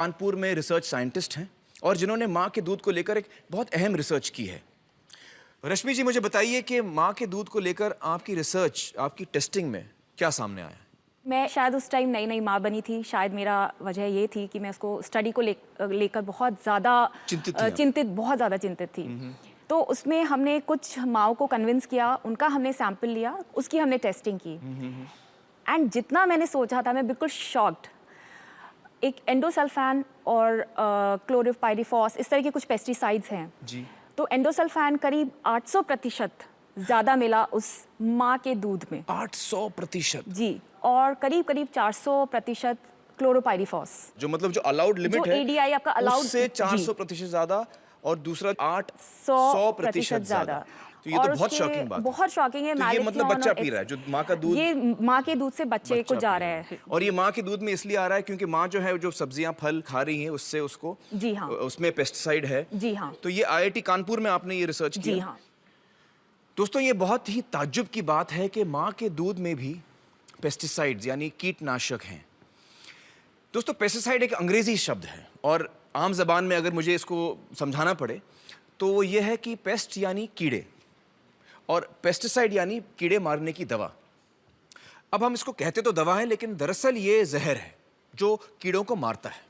कानपुर में research scientist हैं और जिन्होंने माँ के दूध को लेकर एक बहुत अहम रिसर्च की है। रश्मि जी, मुझे बताइए कि माँ के दूध को लेकर आपकी रिसर्च, आपकी टेस्टिंग में क्या सामने आया? मैं शायद उस टाइम नई नई माँ बनी थी। शायद मेरा वजह ये थी कि मैं उसको स्टडी को लेकर बहुत ज़्यादा बहुत ज़्यादा चिंतित थी। तो उसमें हमने कुछ माँओं को कन्विंस किया, उनका हमने सैंपल लिया, उसकी हमने टेस्टिंग की। एंड जितना मैंने सोचा था, मैं बिल्कुल शॉक्ड। एक एंडोसल्फान और क्लोरोपाइरीफॉस, इस तरह के कुछ पेस्टिसाइड्स हैं जी। तो एंडोसल्फान करीब 800% ज़्यादा मिला उस माँ के दूध में। 800%? जी। और करीब 400% क्लोरोपाइरीफॉस, जो मतलब जो अलाउड लिमिट है, एडीआई आपका अलाउड, उससे 400% ज्यादा, और दूसरा 800% ज्यादा। तो ये तो बहुत शॉकिंग बात है। बहुत शॉकिंग है। तो ये मतलब बच्चा पी रहा है, जो माँ का दूध, ये माँ के दूध से बच्चे को जा रहा है। और ये माँ के दूध में इसलिए आ रहा है क्योंकि माँ जो है, जो सब्जियां फल खा रही हैं, उससे उसको, जी हाँ, उसमें पेस्टिसाइड है। जी हाँ। तो ये आईआईटी कानपुर में आपने ये रिसर्च किया? जी हाँ। दोस्तों, ये बहुत ही ताज्जुब की बात है कि माँ के दूध में भी पेस्टिसाइड्स यानी कीटनाशक हैं। दोस्तों, पेस्टिसाइड एक अंग्रेजी शब्द है और आम जबान में अगर मुझे इसको समझाना पड़े तो वो ये है कि पेस्ट यानी कीड़े और पेस्टिसाइड यानी कीड़े मारने की दवा। अब हम इसको कहते तो दवा है, लेकिन दरअसल ये जहर है जो कीड़ों को मारता है।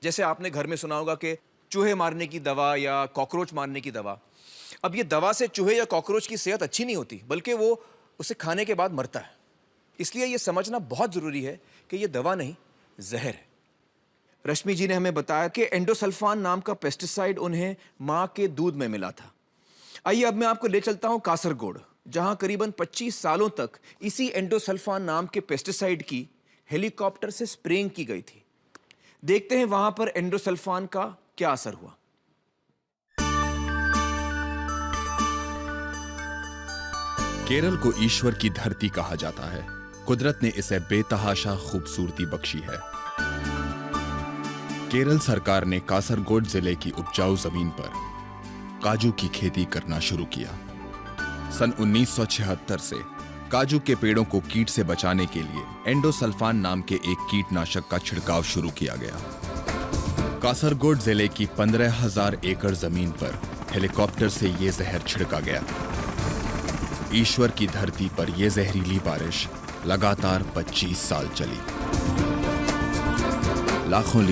जैसे आपने घर में सुना होगा कि चूहे मारने की दवा या कॉकरोच मारने की दवा। अब ये दवा से चूहे या कॉकरोच की सेहत अच्छी नहीं होती, बल्कि वो उसे खाने के बाद मरता है। इसलिए ये समझना बहुत ज़रूरी है कि ये दवा नहीं, जहर है। रश्मि जी ने हमें बताया कि एंडोसल्फान नाम का पेस्टिसाइड उन्हें माँ के दूध में मिला था। आइए अब मैं आपको ले चलता हूँ कासरगोड, जहाँ करीबन 25 सालों तक इसी एंडोसल्फान नाम के पेस्टिसाइड की हेलीकॉप्टर से स्प्रेइंग की गई थी। देखते हैं वहां पर एंडोसल्फान का क्या असर हुआ। केरल को ईश्वर की धरती कहा जाता है। कुदरत ने इसे बेतहाशा खूबसूरती बख्शी है। केरल सरकार ने कासरगोड जिले की उपजाऊ जमीन पर काजू की खेती करना शुरू किया। सन 1976 से काजू के पेड़ों को कीट से बचाने के लिए एंडोसल्फान नाम के एक कीटनाशक का छिड़काव शुरू किया गया। कासरगोड जिले की 15,000 एकड़ जमीन पर हेलीकॉप्टर से यह जहर छिड़का गया। ईश्वर की धरती पर यह जहरीली बारिश लगातार 25 साल चली। लाखों लीटर